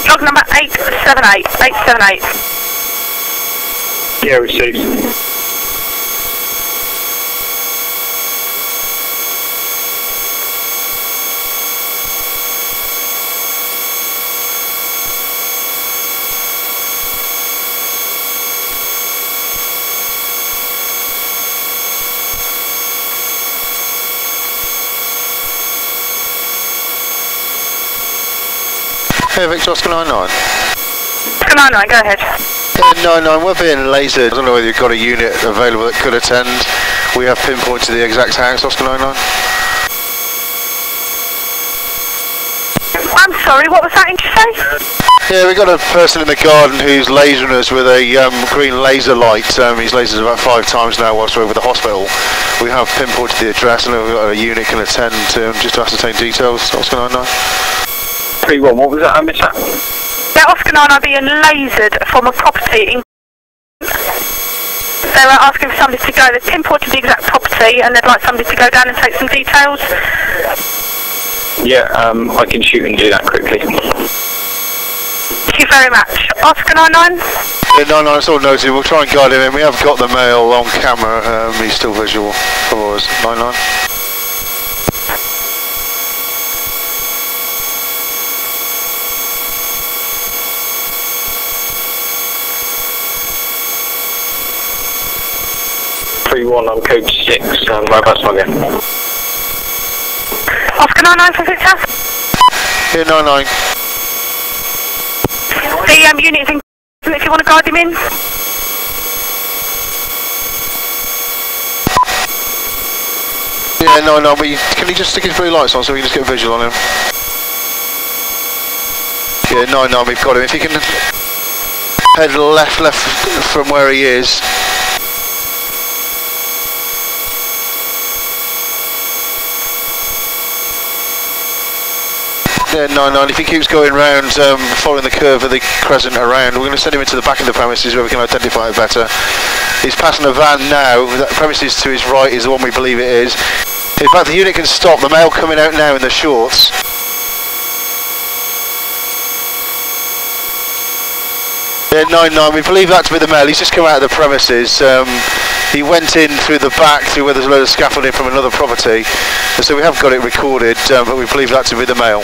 Log number 878. 878. Yeah, received. Hey Victor, Oscar 99. Oscar 99, go ahead. Yeah, 99, we're being lasered. I don't know whether you've got a unit available that could attend. We have pinpointed the exact house, Oscar 99. I'm sorry, what was that you say? Yeah, we've got a person in the garden who's lasering us with a green laser light. He's lasered about 5 times now whilst we're over the hospital. We have pinpointed the address and we've got a unit can attend just to ascertain details, Oscar 99. 3-1, what was that? I missed that. Yeah, Oscar 9 being lasered from a property in... They were asking for somebody to go, they've pinpointed the exact property and they'd like somebody to go down and take some details. Yeah, I can shoot and do that quickly. Thank you very much. Oscar 99? Yeah, 99, it's all noted. We'll try and guide him in. We have got the male on camera. He's still visual for us. 99. On code 6, whereabouts am I going? Oscar 99 for Victor? Yeah, 99. The unit is in if you want to guide him in. Yeah, 99, but can you just stick his blue lights on so we can just get a visual on him? Yeah, 99, we've got him. If you can head left from where he is. Yeah, 99, if he keeps going round, following the curve of the crescent around, we're going to send him into the back of the premises where we can identify it better. He's passing a van now, that premises to his right is the one we believe it is. In fact, the unit can stop, the male coming out now in the shorts. Yeah, 99, we believe that to be the male. He's just come out of the premises. He went in through the back, through where there's a load of scaffolding from another property. So we have got it recorded, but we believe that to be the male.